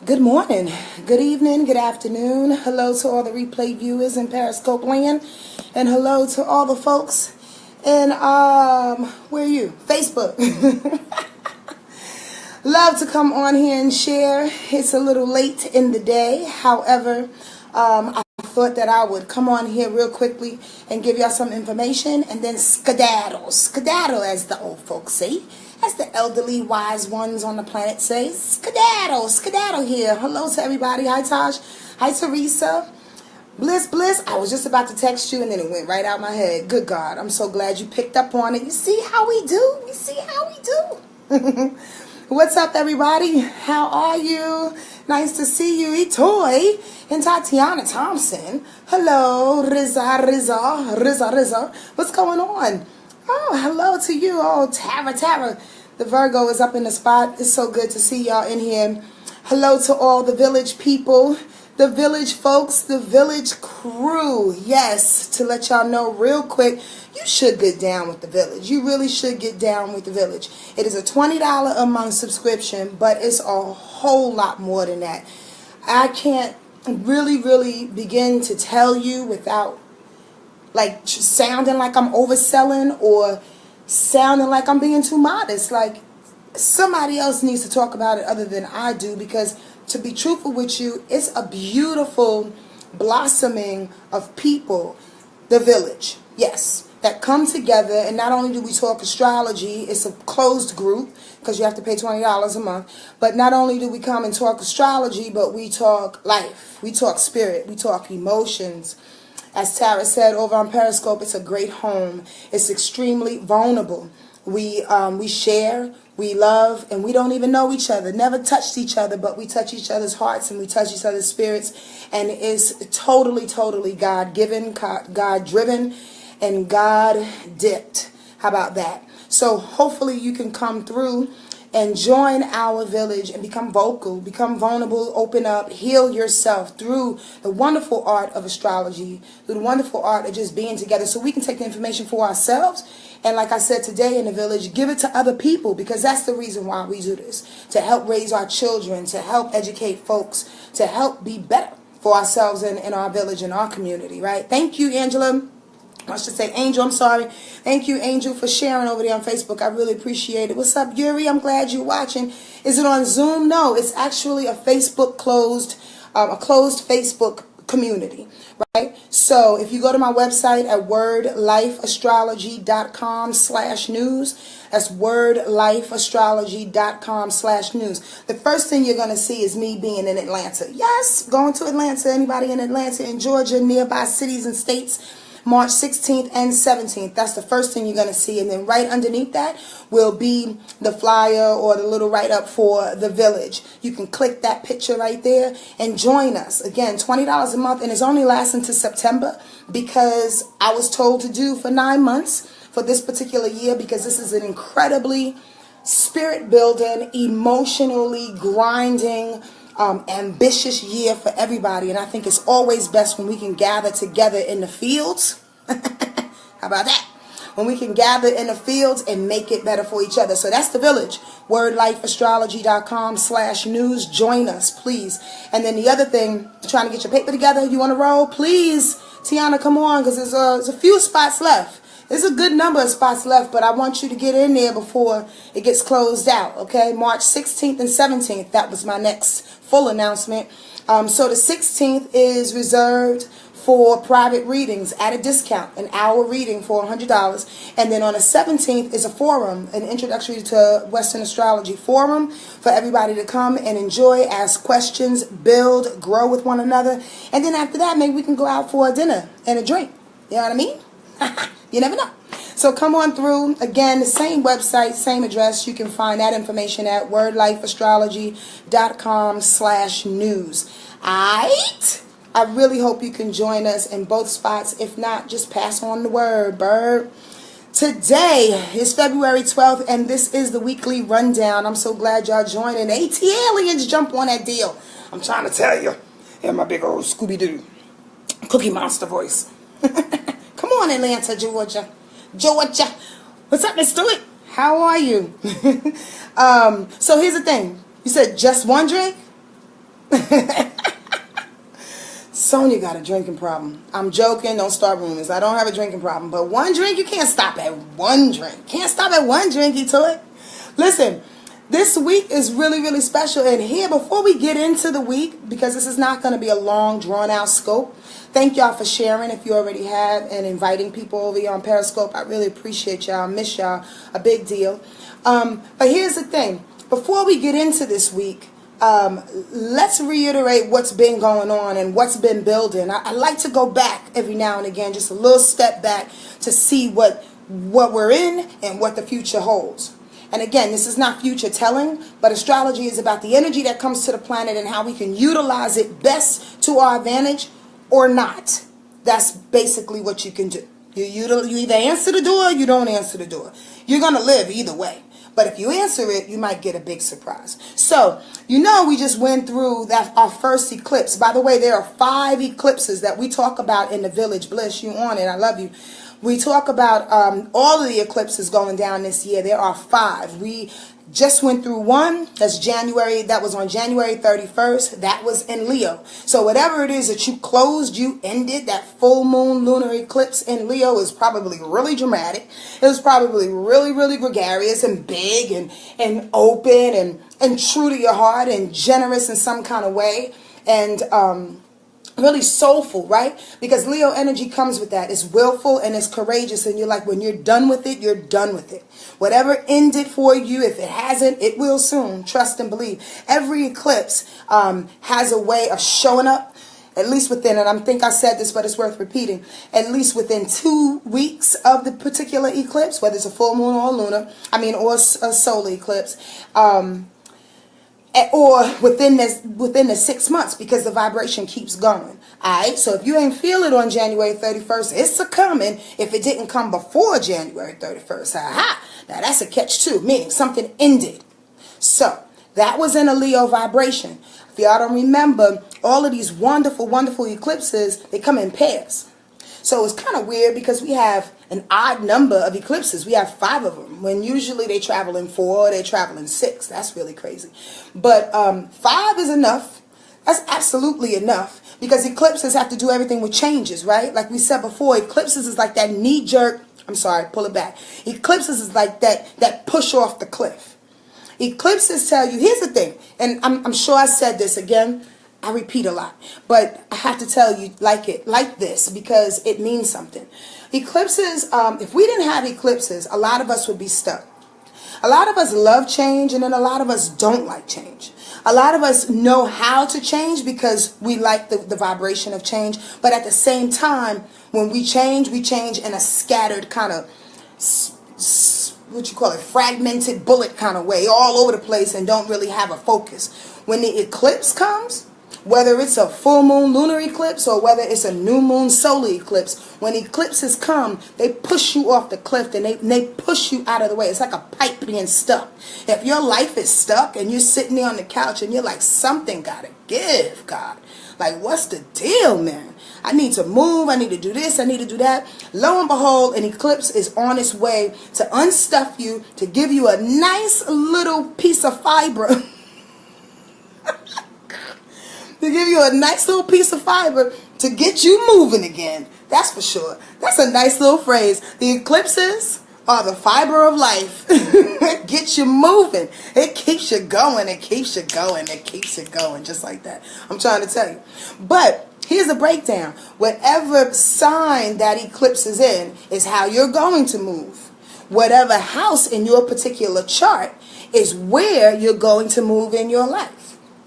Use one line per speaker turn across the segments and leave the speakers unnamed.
Good morning, good evening, good afternoon. Hello to all the replay viewers in Periscope land. And hello to all the folks in, where are you? Facebook. Love to come on here and share. It's a little late in the day. However, I thought that I would come on here real quickly and give y'all some information and then skedaddle. Skedaddle, as the old folks say. As the elderly wise ones on the planet say. Skedaddle, skedaddle here. Hello to everybody. Hi, Taj. Hi, Teresa. Bliss. I was just about to text you and then it went right out my head. Good God. I'm so glad you picked up on it. You see how we do? You see how we do? What's up, everybody? How are you? Nice to see you, Itoy and Tatiana Thompson. Hello, Riza. What's going on? Oh, hello to you. Oh, Tara. The Virgo is up in the spot. It's so good to see y'all in here. Hello to all the village people, the village folks, the village crew. Yes, to let y'all know real quick, you should get down with the village. You really should get down with the village. It is a $20 a month subscription, but it's a whole lot more than that. I can't really begin to tell you without like sounding like I'm overselling or sounding like I'm being too modest. Like somebody else needs to talk about it other than I do, because to be truthful with you, it's a beautiful blossoming of people, the village, yes, that come together. And not only do we talk astrology, it's a closed group because you have to pay $20 a month. But not only do we come and talk astrology, but we talk life, we talk spirit, we talk emotions. As Tara said over on Periscope, it's a great home. It's extremely vulnerable. We share, we love, and we don't even know each other. Never touched each other, but we touch each other's hearts and we touch each other's spirits. And it's totally God-given, God-driven, and God-dipped. How about that? So hopefully you can come through and join our village and become vocal, become vulnerable, open up, heal yourself through the wonderful art of astrology, through the wonderful art of just being together so we can take the information for ourselves. And like I said today in the village, give it to other people, because that's the reason why we do this, to help raise our children, to help educate folks, to help be better for ourselves in our village, in our community, right? Thank you, Angela. I should say Angel, I'm sorry. Thank you, Angel, for sharing over there on Facebook. I really appreciate it. What's up, Yuri? I'm glad you're watching. Is it on Zoom? No, it's actually a Facebook closed Facebook community, right? So if you go to my website at wordlifeastrology.com/news, that's wordlifeastrology.com/news. The first thing you're going to see is me being in Atlanta. Yes, going to Atlanta. Anybody in Atlanta, in Georgia, nearby cities and states, March 16th and 17th. That's the first thing you're going to see. And then right underneath that will be the flyer or the little write-up for the village. You can click that picture right there and join us. Again, $20 a month, and it's only lasting to September, because I was told to do for 9 months for this particular year, because this is an incredibly spirit-building, emotionally grinding, ambitious year for everybody. And I think it's always best when we can gather together in the fields. How about that? When we can gather in the fields and make it better for each other. So that's the village. Wordlifeastrology.com/news. Join us, please. And then the other thing, trying to get your paper together. You want to roll? Please, Tiana, come on, because there's a few spots left. There's a good number of spots left, but I want you to get in there before it gets closed out, okay? March 16th and 17th, that was my next full announcement. So the 16th is reserved for private readings at a discount, an hour reading for $100. And then on the 17th is a forum, an introductory to Western astrology forum for everybody to come and enjoy, ask questions, build, grow with one another. And then after that, maybe we can go out for a dinner and a drink. You know what I mean? You never know. So come on through. Again, the same website, same address. You can find that information at wordlifeastrology.com/news. Alright? I really hope you can join us in both spots. If not, just pass on the word, bird. Today is February 12th, and this is the weekly rundown. I'm so glad y'all joining. AT aliens jump on that deal. I'm trying to tell you. And my big old Scooby-Doo Cookie Monster voice. Come on, Atlanta, Georgia. What's up, Miss Stewart? How are you? So here's the thing. You said just one drink? Sonja got a drinking problem. I'm joking. Don't start rumors. I don't have a drinking problem. But one drink, you can't stop at one drink. Can't stop at one drink, you toy. Listen, this week is really, really special. And here, before we get into the week, because this is not going to be a long, drawn-out scope, thank y'all for sharing if you already have and inviting people over here on Periscope. I really appreciate y'all. Miss y'all. A big deal. But here's the thing. Before we get into this week, let's reiterate what's been going on and what's been building. I like to go back every now and again, just a little step back to see what we're in and what the future holds. And again, this is not future telling, but astrology is about the energy that comes to the planet and how we can utilize it best to our advantage or not. That's basically what you can do. You either answer the door or you don't answer the door. You're going to live either way. But if you answer it, you might get a big surprise. So, we just went through our first eclipse. By the way, there are 5 eclipses that we talk about in the Village. Bless you on it. I love you. We talk about all of the eclipses going down this year. There are 5. We just went through one. That's January. That was on January 31st. That was in Leo. So whatever it is that you closed, you ended, that full moon lunar eclipse in Leo is probably really dramatic. It was probably really, really gregarious and big and open and true to your heart and generous in some kind of way. And really soulful, right? Because Leo energy comes with that. It's willful and it's courageous. And you're like, when you're done with it, you're done with it. Whatever ended for you, if it hasn't, it will soon. Trust and believe. Every eclipse has a way of showing up, at least within, and I think I said this, but it's worth repeating, at least within 2 weeks of the particular eclipse, whether it's a full moon or a lunar, or a solar eclipse, or within the 6 months, because the vibration keeps going. Alright, so if you ain't feel it on January 31st, it's a coming if it didn't come before January 31st. Aha! Now that's a catch too, meaning something ended. So that was in a Leo vibration. If y'all don't remember, all of these wonderful, wonderful eclipses, they come in pairs. So it's kind of weird because we have an odd number of eclipses. We have 5 of them, when usually they travel in 4, they travel in 6. That's really crazy. But 5 is enough. That's absolutely enough, because eclipses have to do everything with changes, right? Like we said before, eclipses is like that knee-jerk, pull it back. Eclipses is like that push off the cliff. Eclipses tell you, here's the thing, and I'm sure I said this again, I repeat a lot, but I have to tell you like this because it means something. Eclipses, if we didn't have eclipses, a lot of us would be stuck. A lot of us love change, and then a lot of us don't like change. A lot of us know how to change because we like the vibration of change, but at the same time, when we change in a scattered kind of, fragmented bullet kind of way, all over the place, and don't really have a focus. When the eclipse comes, whether it's a full moon lunar eclipse or whether it's a new moon solar eclipse, when eclipses come, they push you off the cliff and they push you out of the way. It's like a pipe being stuck. If your life is stuck and you're sitting there on the couch and you're like, something gotta give, God. Like, what's the deal, man? I need to move. I need to do this. I need to do that. Lo and behold, an eclipse is on its way to unstuff you, to give you a nice little piece of fiber. To give you a nice little piece of fiber to get you moving again. That's for sure. That's a nice little phrase. The eclipses are the fiber of life. It gets you moving. It keeps you going. It keeps you going. It keeps you going. Just like that. I'm trying to tell you. But here's the breakdown. Whatever sign that eclipse is in is how you're going to move. Whatever house in your particular chart is where you're going to move in your life.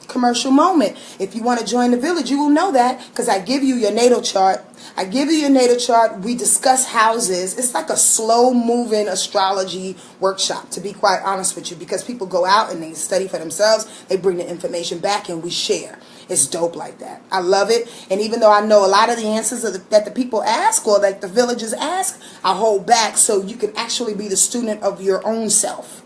Commercial moment. If you want to join the village, you will know that because I give you your natal chart. We discuss houses. It's like a slow moving astrology workshop, to be quite honest with you, because people go out and they study for themselves. They bring the information back and we share. It's dope like that. I love it. And even though I know a lot of the answers that the people ask or that the villagers ask, I hold back so you can actually be the student of your own self.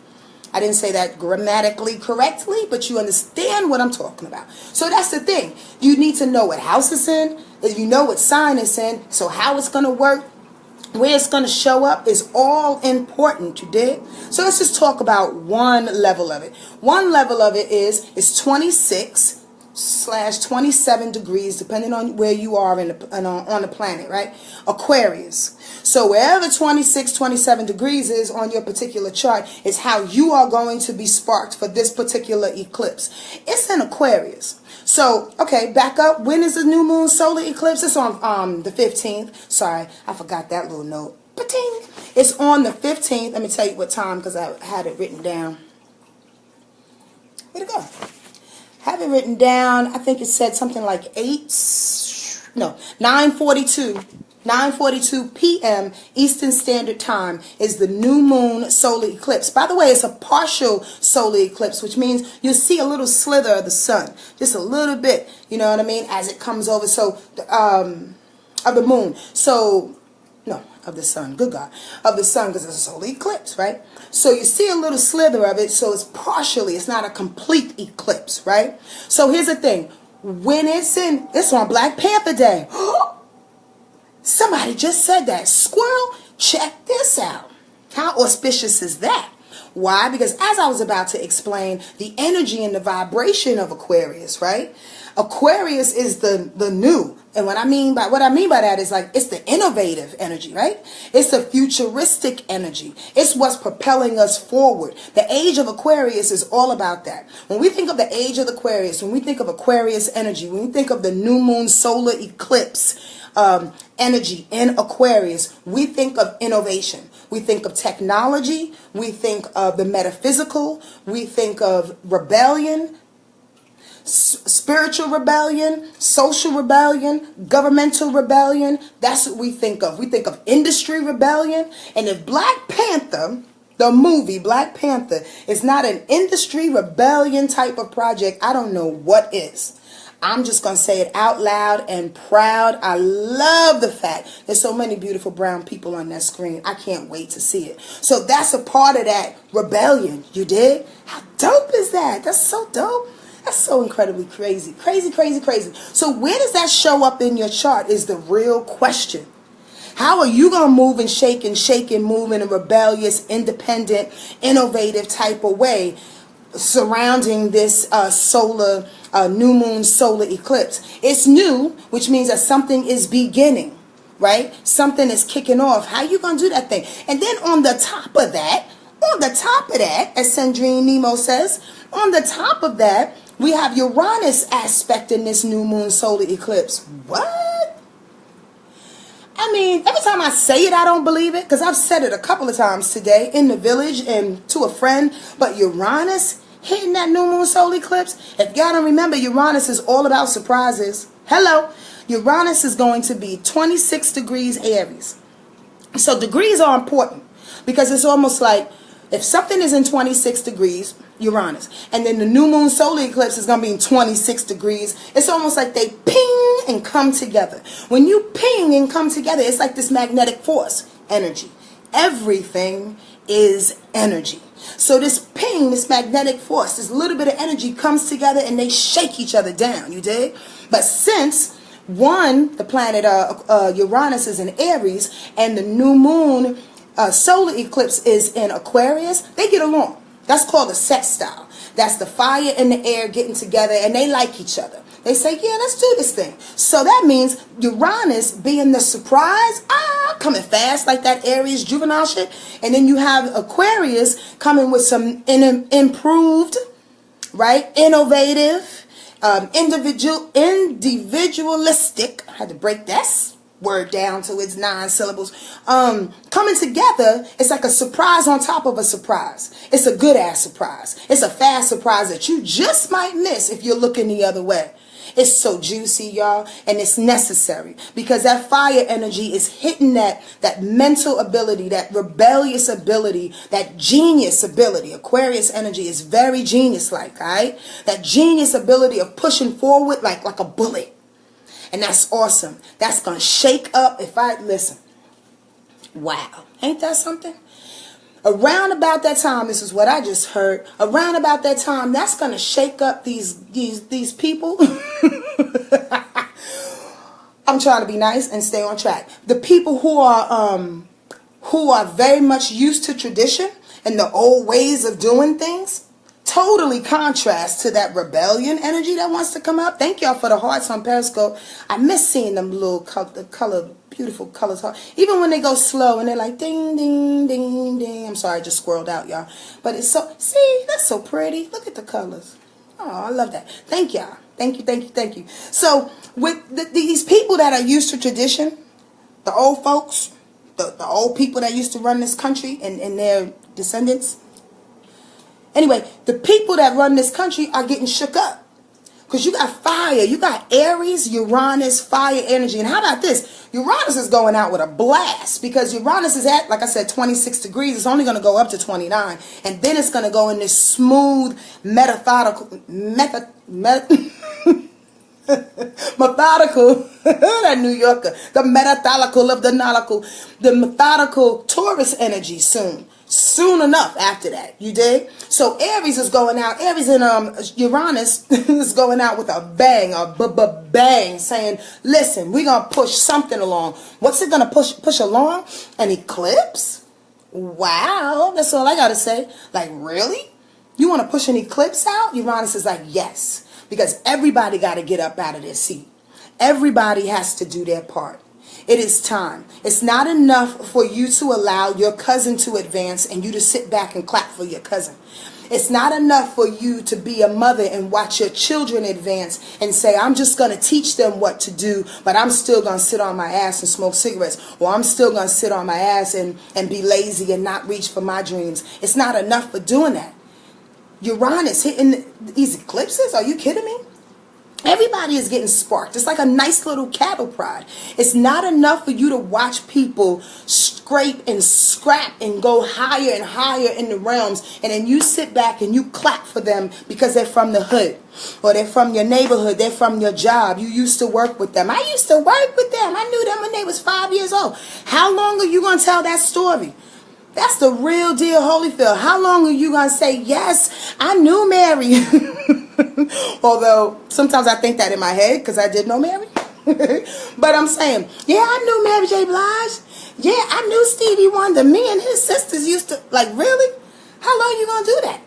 I didn't say that grammatically correctly, but you understand what I'm talking about. So that's the thing. You need to know what house it's in. You know what sign it's in. So how it's going to work, where it's going to show up is all important, you dig? So let's just talk about one level of it. One level of it is 26 27 degrees, depending on where you are on the planet, right? Aquarius. So wherever 26, 27 degrees is on your particular chart is how you are going to be sparked for this particular eclipse. It's in Aquarius. So, okay, back up. When is the new moon solar eclipse? It's on the 15th. Sorry, I forgot that little note. Ba-ting. It's on the 15th. Let me tell you what time because I had it written down. Where'd it go? Have it written down. I think it said something like 9:42 p.m. Eastern Standard Time is the new moon solar eclipse. By the way, it's a partial solar eclipse, which means you'll see a little slither of the sun, just a little bit, you know what I mean, as it comes over. So, of the moon. So, no, of the sun. Good God. Of the sun, because it's a solar eclipse, right? So you see a little slither of it, so it's partially, it's not a complete eclipse, right? So here's the thing. When it's on Black Panther Day. Somebody just said that. Squirrel, check this out. How auspicious is that? Why? Because as I was about to explain, the energy and the vibration of Aquarius, right? Aquarius is the new. And what I mean by that is like it's the innovative energy, right? It's the futuristic energy. It's what's propelling us forward. The age of Aquarius is all about that. When we think of the age of Aquarius, when we think of Aquarius energy, when we think of the new moon solar eclipse energy in Aquarius, we think of innovation. We think of technology. We think of the metaphysical. We think of rebellion. Spiritual rebellion, social rebellion, governmental rebellion. That's what we think of. We think of industry rebellion. And if Black Panther, the movie Black Panther, is not an industry rebellion type of project, I don't know what is. I'm just going to say it out loud and proud. I love the fact there's so many beautiful brown people on that screen. I can't wait to see it. So that's a part of that rebellion. You dig? How dope is that? That's so dope. That's so incredibly crazy. Crazy, crazy, crazy. So where does that show up in your chart is the real question. How are you going to move and shake and move in a rebellious, independent, innovative type of way surrounding this solar, new moon solar eclipse? It's new, which means that something is beginning, right? Something is kicking off. How you going to do that thing? And then on the top of that, as Sandrine Nemo says, on the top of that, we have Uranus aspect in this new moon solar eclipse. What? I mean, every time I say it, I don't believe it, because I've said it a couple of times today in the village and to a friend. But Uranus hitting that new moon solar eclipse, if y'all don't remember, Uranus is all about surprises. Hello. Uranus is going to be 26 degrees Aries. So degrees are important because it's almost like if something is in 26 degrees, Uranus, and then the new moon solar eclipse is going to be in 26 degrees, it's almost like they ping and come together. When you ping and come together, it's like this magnetic force, energy. Everything is energy. So this ping, this magnetic force, this little bit of energy comes together and they shake each other down, you dig? But since the planet Uranus is in Aries and the new moon solar eclipse is in Aquarius, they get along. That's called a sextile. That's the fire and the air getting together, and they like each other. They say, yeah, let's do this thing. So that means Uranus being the surprise, coming fast like that Aries juvenile shit. And then you have Aquarius coming with some improved, right, innovative, individualistic, I had to break that word down to its 9 syllables, coming together. It's like a surprise on top of a surprise. It's a good ass surprise. It's a fast surprise that you just might miss if you're looking the other way. It's so juicy, y'all, and it's necessary because that fire energy is hitting that mental ability, that rebellious ability, that genius ability. Aquarius energy is very genius-like, all right? That genius ability of pushing forward like a bullet. And that's awesome. That's going to shake up listen. Wow. Ain't that something? Around about that time, this is what I just heard. Around about that time, that's going to shake up these people. I'm trying to be nice and stay on track. The people who are very much used to tradition and the old ways of doing things. totally contrast to that rebellion energy that wants to come up. Thank y'all for the hearts on Periscope. I miss seeing them little beautiful colors. Even when they go slow and they're like ding, ding, ding, ding. I'm sorry, I just squirreled out, y'all. But it's so, see, that's so pretty. Look at the colors. Oh, I love that. Thank y'all. Thank you, thank you, thank you. So with these people that are used to tradition, the old folks, the old people that used to run this country and their descendants. Anyway, the people that run this country are getting shook up. Because you got fire. You got Aries, Uranus, fire energy. And how about this? Uranus is going out with a blast. Because Uranus is at, like I said, 26 degrees. It's only going to go up to 29. And then it's going to go in this smooth, methodical, that New Yorker, the methodical of the nautical, the methodical Taurus energy soon enough after that. You dig? So Aries is going out. Aries and Uranus is going out with a bang, a bang, saying, listen, we're going to push something along. What's it going to push along? An eclipse? Wow. That's all I got to say. Like, really? You want to push an eclipse out? Uranus is like, yes. Because everybody got to get up out of their seat. Everybody has to do their part. It is time. It's not enough for you to allow your cousin to advance and you to sit back and clap for your cousin. It's not enough for you to be a mother and watch your children advance and say, I'm just going to teach them what to do, but I'm still going to sit on my ass and smoke cigarettes. Or I'm still going to sit on my ass and be lazy and not reach for my dreams. It's not enough for doing that. Uranus hitting these eclipses? Are you kidding me? Everybody is getting sparked. It's like a nice little cattle prod. It's not enough for you to watch people scrape and scrap and go higher and higher in the realms, and then you sit back and you clap for them because they're from the hood, or they're from your neighborhood, they're from your job. You used to work with them. I used to work with them. I knew them when they was 5 years old. How long are you going to tell that story? That's the real deal, Holyfield. How long are you going to say, yes, I knew Mary? Although sometimes I think that in my head because I did know Mary. But I'm saying, yeah, I knew Mary J. Blige. Yeah, I knew Stevie Wonder. Me and his sisters used to, like, really? How long are you going to do that?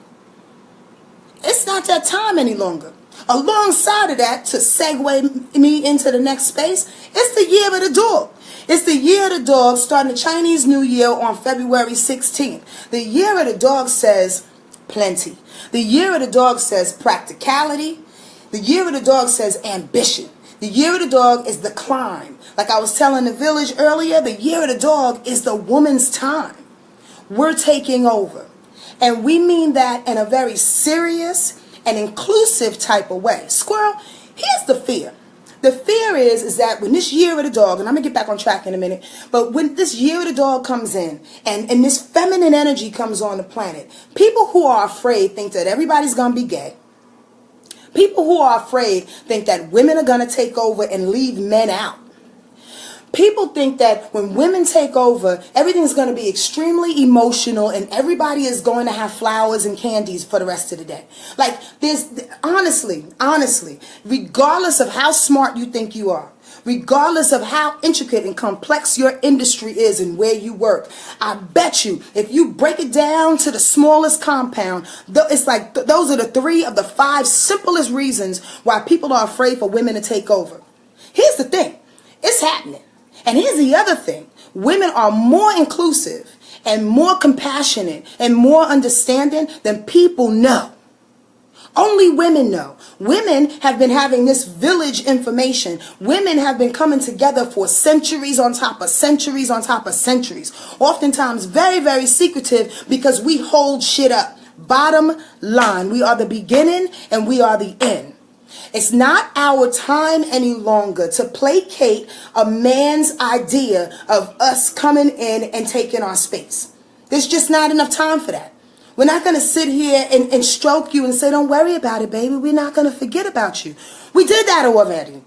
It's not that time any longer. Alongside of that, to segue me into the next space, it's the year of the dog. It's the year of the dog, starting the Chinese New Year on February 16th. The year of the dog says plenty. The year of the dog says practicality. The year of the dog says ambition. The year of the dog is the climb. Like I was telling the village earlier, the year of the dog is the woman's time. We're taking over. And we mean that in a very serious and inclusive type of way. Squirrel, here's the fear. The fear is that when this year of the dog, and I'm going to get back on track in a minute, but when this year of the dog comes in and this feminine energy comes on the planet, people who are afraid think that everybody's going to be gay. People who are afraid think that women are going to take over and leave men out. People think that when women take over, everything's going to be extremely emotional and everybody is going to have flowers and candies for the rest of the day. Like, there's, honestly, regardless of how smart you think you are, regardless of how intricate and complex your industry is and where you work, I bet you, if you break it down to the smallest compound, it's like those are the 3 of the 5 simplest reasons why people are afraid for women to take over. Here's the thing. It's happening. And here's the other thing. Women are more inclusive and more compassionate and more understanding than people know. Only women know. Women have been having this village information. Women have been coming together for centuries on top of centuries on top of centuries. Oftentimes very, very secretive because we hold shit up. Bottom line, we are the beginning and we are the end. It's not our time any longer to placate a man's idea of us coming in and taking our space. There's just not enough time for that. We're not going to sit here and stroke you and say, don't worry about it, baby. We're not going to forget about you. We did that already.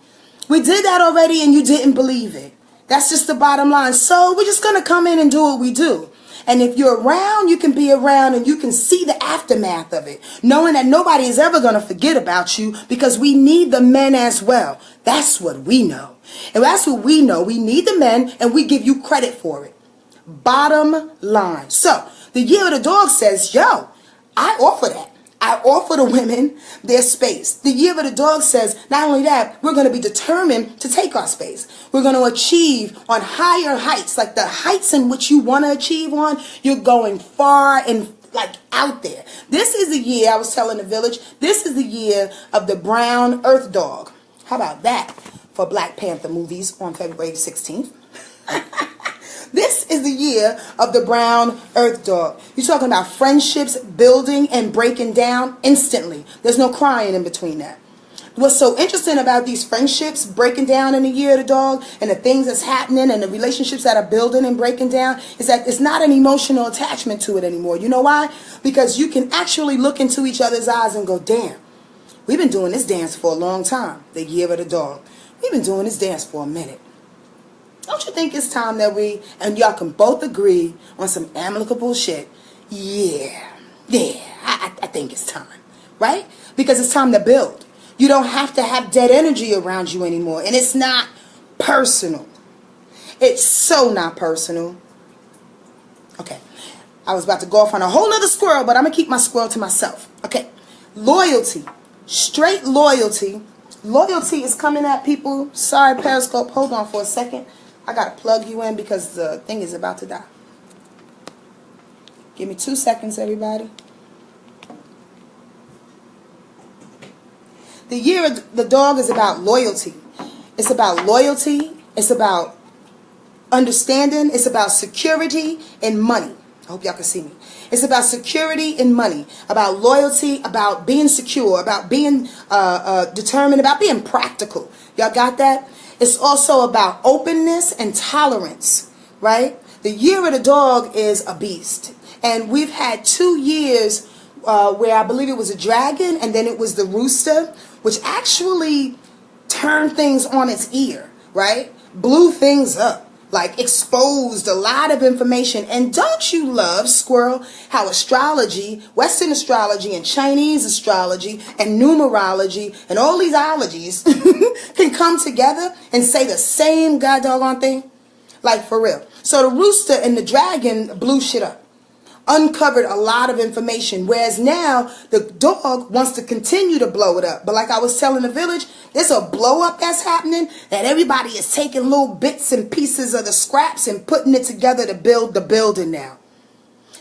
We did that already and you didn't believe it. That's just the bottom line. So we're just going to come in and do what we do. And if you're around, you can be around and you can see the aftermath of it, knowing that nobody is ever going to forget about you because we need the men as well. That's what we know. And that's what we know. We need the men and we give you credit for it. Bottom line. So the year of the dog says, yo, I offer that. I offer the women their space. The year of the dog says, not only that, we're going to be determined to take our space. We're going to achieve on higher heights, like the heights in which you want to achieve on. You're going far and like out there. This is the year, I was telling the village, this is the year of the brown earth dog. How about that for Black Panther movies on February 16th? This is the year of the brown earth dog. You're talking about friendships building and breaking down instantly. There's no crying in between that. What's so interesting about these friendships breaking down in the year of the dog and the things that's happening and the relationships that are building and breaking down is that it's not an emotional attachment to it anymore. You know why? Because you can actually look into each other's eyes and go, damn, we've been doing this dance for a long time. The year of the dog. We've been doing this dance for a minute. Don't you think it's time that we, and y'all can both agree on some amicable shit? Yeah, I think it's time, right? Because it's time to build. You don't have to have dead energy around you anymore. And it's not personal. It's so not personal. Okay, I was about to go off on a whole nother squirrel, but I'm going to keep my squirrel to myself. Okay, loyalty, straight loyalty. Loyalty is coming at people. Sorry, Periscope, hold on for a second. I got to plug you in because the thing is about to die. Give me 2 seconds, everybody. The year of the dog is about loyalty. It's about loyalty. It's about understanding. It's about security and money. I hope y'all can see me. It's about security and money, about loyalty, about being secure, about being determined, about being practical. Y'all got that? It's also about openness and tolerance, right? The year of the dog is a beast. And we've had 2 years where I believe it was a dragon and then it was the rooster, which actually turned things on its ear, right? Blew things up. Like exposed a lot of information. And don't you love, squirrel, how astrology, Western astrology and Chinese astrology and numerology and all these ologies can come together and say the same god doggone thing? Like for real. So the rooster and the dragon blew shit up. Uncovered a lot of information, whereas now the dog wants to continue to blow it up. But like I was telling the village, there's a blow up that's happening that everybody is taking little bits and pieces of the scraps and putting it together to build the building now.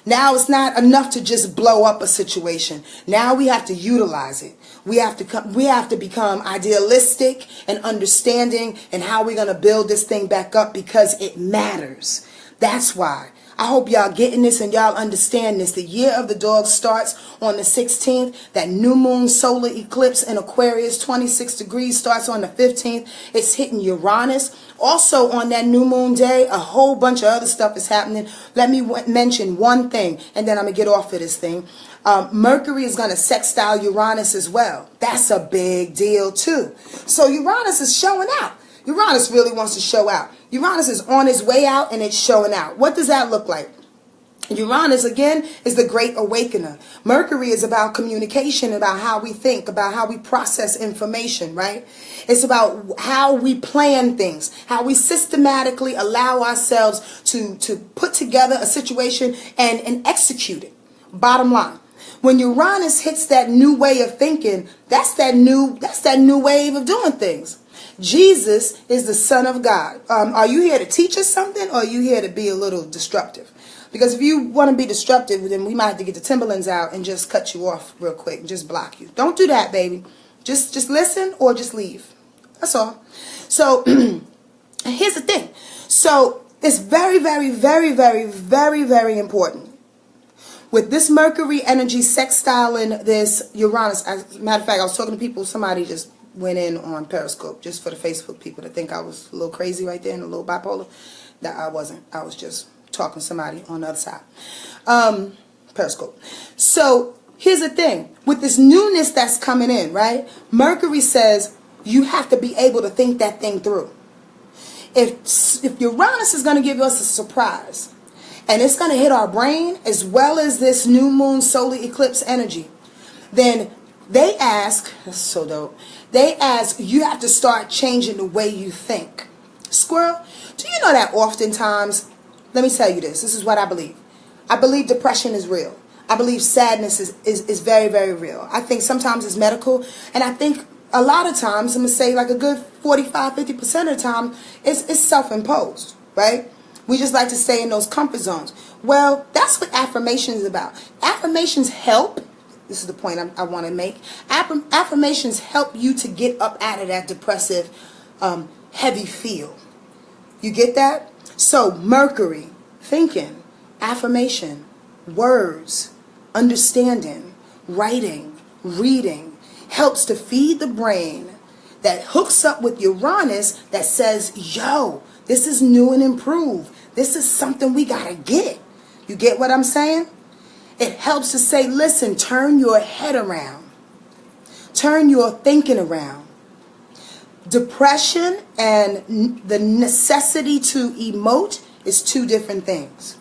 Now it's not enough to just blow up a situation. Now we have to utilize it. We have to become idealistic and understanding and how we're going to build this thing back up because it matters. That's why. I hope y'all getting this and y'all understand this. The year of the dog starts on the 16th. That new moon solar eclipse in Aquarius, 26 degrees, starts on the 15th. It's hitting Uranus. Also on that new moon day, a whole bunch of other stuff is happening. Let me mention one thing, and then I'm going to get off of this thing. Mercury is going to sextile Uranus as well. That's a big deal too. So Uranus is showing out. Uranus really wants to show out. Uranus is on his way out and it's showing out. What does that look like? Uranus, again, is the great awakener. Mercury is about communication, about how we think, about how we process information, right? It's about how we plan things, how we systematically allow ourselves to put together a situation and execute it. Bottom line. When Uranus hits that new way of thinking, that's that new wave of doing things. Jesus is the Son of God. Are you here to teach us something, or are you here to be a little disruptive? Because if you want to be disruptive, then we might have to get the Timberlands out and just cut you off real quick and just block you. Don't do that, baby. Just listen or just leave. That's all. So here's the thing. So it's very, very, very, very, very, very important. With this Mercury energy sextiling this Uranus, as a matter of fact, I was talking to people, somebody just went in on Periscope, just for the Facebook people to think I was a little crazy right there and a little bipolar. That I wasn't. I was just talking to somebody on the other side. Periscope. So here's the thing. With this newness that's coming in, right? Mercury says you have to be able to think that thing through. If Uranus is going to give us a surprise, and it's going to hit our brain as well as this new moon solar eclipse energy, then they ask, that's so dope, they ask, you have to start changing the way you think. Squirrel, do you know that oftentimes, let me tell you this is what I believe. I believe depression is real. I believe sadness is very, very real. I think sometimes it's medical, and I think a lot of times, I'm going to say like a good 45-50% of the time, it's self-imposed, right? We just like to stay in those comfort zones. Well, that's what affirmation is about. Affirmations help. This is the point I want to make. Affirmations help you to get up out of that depressive, heavy feel. You get that? So Mercury, thinking, affirmation, words, understanding, writing, reading, helps to feed the brain that hooks up with Uranus that says, yo, this is new and improved. This is something we got to get. You get what I'm saying? It helps to say, listen, turn your head around. Turn your thinking around. Depression and the necessity to emote is two different things.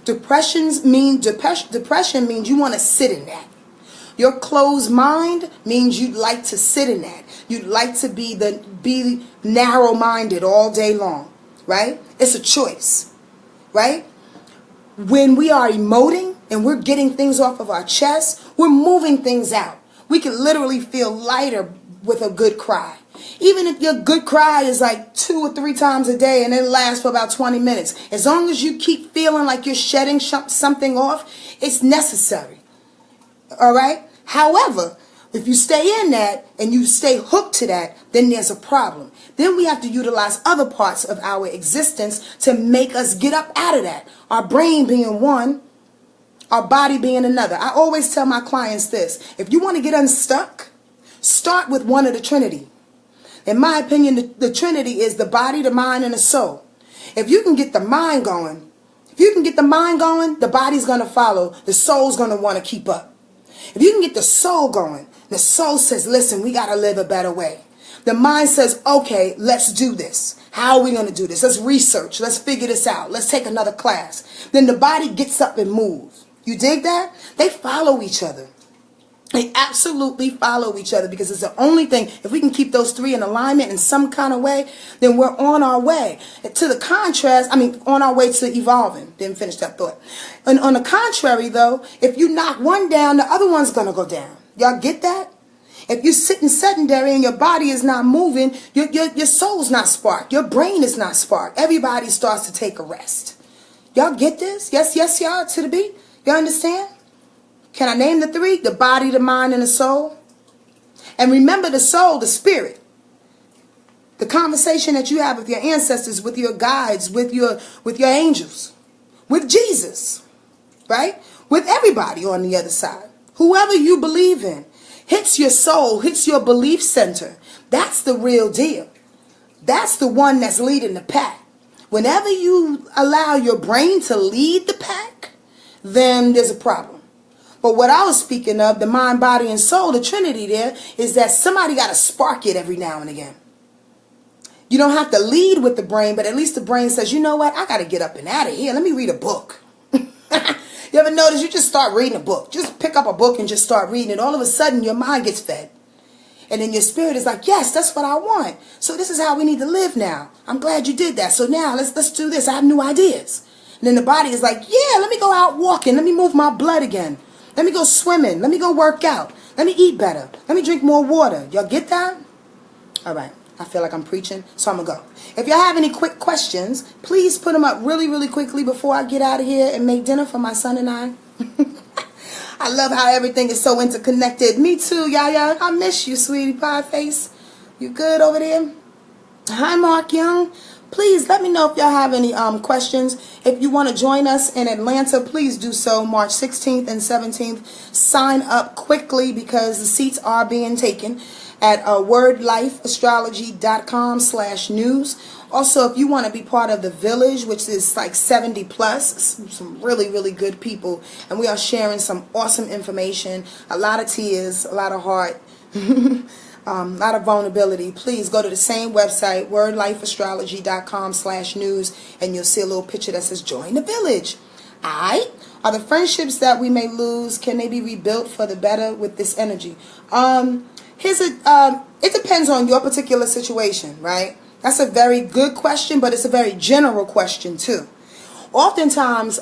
Depression means you want to sit in that. Your closed mind means you'd like to sit in that. You'd like to be narrow-minded all day long, right? It's a choice, right? When we are emoting and we're getting things off of our chest, we're moving things out. We can literally feel lighter with a good cry. Even if your good cry is like 2 or 3 times a day and it lasts for about 20 minutes. As long as you keep feeling like you're shedding something off, it's necessary. All right? However, if you stay in that and you stay hooked to that, then there's a problem. Then we have to utilize other parts of our existence to make us get up out of that. Our brain being one, our body being another. I always tell my clients this. If you want to get unstuck, start with one of the Trinity. In my opinion, the Trinity is the body, the mind, and the soul. If you can get the mind going, the body's going to follow. The soul's going to want to keep up. If you can get the soul going, the soul says, listen, we got to live a better way. The mind says, okay, let's do this. How are we going to do this? Let's research. Let's figure this out. Let's take another class. Then the body gets up and moves. You dig that? They follow each other. They absolutely follow each other because it's the only thing. If we can keep those three in alignment in some kind of way, then we're on our way. To the contrast, on our way to evolving. Didn't finish that thought. And on the contrary, though, if you knock one down, the other one's going to go down. Y'all get that? If you're sitting sedentary and your body is not moving, your soul's not sparked. Your brain is not sparked. Everybody starts to take a rest. Y'all get this? Yes, yes, y'all, to the beat. Y'all understand? Can I name the three? The body, the mind, and the soul. And remember the soul, the spirit. The conversation that you have with your ancestors, with your guides, with your angels, with Jesus, right? With everybody on the other side. Whoever you believe in hits your soul, hits your belief center. That's the real deal. That's the one that's leading the pack. Whenever you allow your brain to lead the pack, then there's a problem. But what I was speaking of, the mind, body, and soul, the Trinity there, is that somebody got to spark it every now and again. You don't have to lead with the brain, but at least the brain says, you know what, I got to get up and out of here. Let me read a book. You ever notice you just start reading a book? Just pick up a book and just start reading it. All of a sudden, your mind gets fed. And then your spirit is like, yes, that's what I want. So this is how we need to live now. I'm glad you did that. So now let's do this. I have new ideas. And then the body is like, yeah, let me go out walking. Let me move my blood again. Let me go swimming. Let me go work out. Let me eat better. Let me drink more water. Y'all get that? All right. I feel like I'm preaching, so I'm going to go. If y'all have any quick questions, please put them up really, really quickly before I get out of here and make dinner for my son and I. I love how everything is so interconnected. Me too, Yaya. I miss you, sweetie pie face. You good over there? Hi, Mark Young. Please let me know if y'all have any questions. If you want to join us in Atlanta, please do so. March 16th and 17th. Sign up quickly because the seats are being taken at wordlifeastrology.com/news. Also, if you want to be part of the village, which is like 70 plus, some really, really good people, and we are sharing some awesome information, a lot of tears, a lot of heart, a lot of vulnerability. Please go to the same website, wordlifeastrology.com/news, and you'll see a little picture that says join the village. Alright? Are the friendships that we may lose, can they be rebuilt for the better with this energy? It depends on your particular situation, right? That's a very good question, but it's a very general question too. Oftentimes,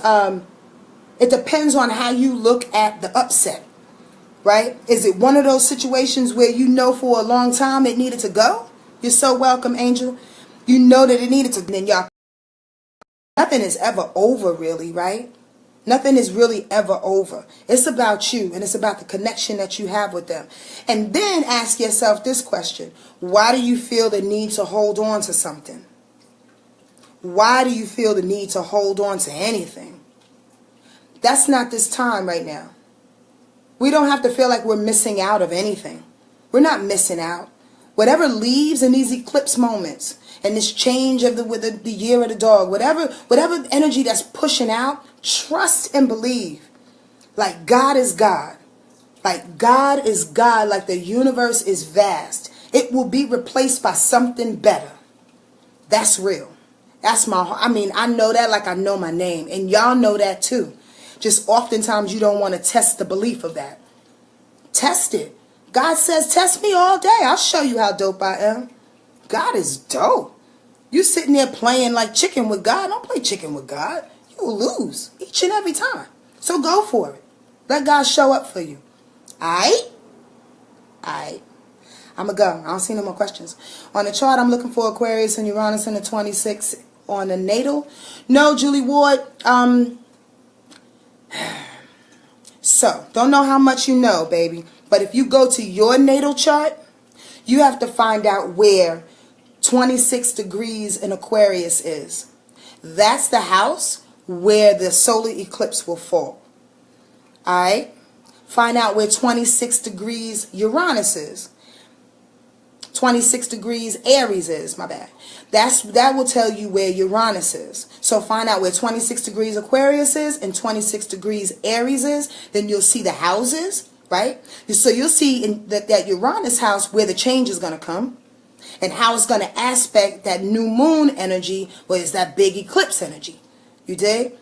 It depends on how you look at the upset, right? Is it one of those situations where you know for a long time it needed to go? You're so welcome, Angel. You know that it needed to. Then y'all, nothing is ever over, really, right? Nothing is really ever over. It's about you, and it's about the connection that you have with them. And then ask yourself this question. Why do you feel the need to hold on to something? Why do you feel the need to hold on to anything? That's not this time right now. We don't have to feel like we're missing out of anything. We're not missing out. Whatever leaves in these eclipse moments and this change of the year of the dog, whatever energy that's pushing out, trust and believe. Like God is God. Like God is God. Like the universe is vast. It will be replaced by something better. That's real. That's I know that like I know my name. And y'all know that too. Just oftentimes you don't want to test the belief of that. Test it. God says, test me all day. I'll show you how dope I am. God is dope. You sitting there playing like chicken with God. Don't play chicken with God. You will lose each and every time. So go for it. Let God show up for you. Aight? Aight. I'm going to go. I don't see no more questions. On the chart, I'm looking for Aquarius and Uranus in the 26th on the natal. No, Julie Ward. So, don't know how much you know, baby. But if you go to your natal chart, you have to find out where 26 degrees in Aquarius is. That's the house where the solar eclipse will fall. Alright? Find out where 26 degrees Uranus is. 26 degrees Aries is, my bad. That will tell you where Uranus is. So find out where 26 degrees Aquarius is and 26 degrees Aries is. Then you'll see the houses, right? So you'll see in that Uranus house where the change is going to come. And how it's going to aspect that new moon energy, where it's that big eclipse energy. You dig?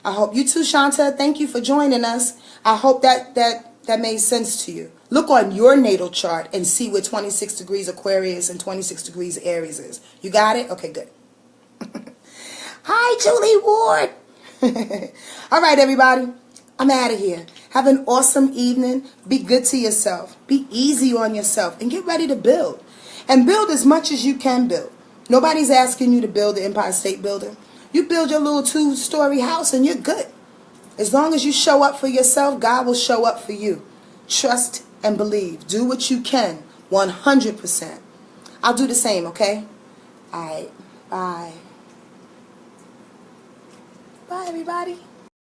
I hope you too, Shanta. Thank you for joining us. I hope that made sense to you. Look on your natal chart and see where 26 degrees Aquarius and 26 degrees Aries is. You got it? Okay, good. Hi, Julie Ward. All right, everybody. I'm out of here. Have an awesome evening. Be good to yourself. Be easy on yourself. And get ready to build. And build as much as you can build. Nobody's asking you to build the Empire State Building. You build your little 2-story house and you're good. As long as you show up for yourself, God will show up for you. Trust and believe. Do what you can. 100%. I'll do the same, okay? All right. Bye. Bye, everybody.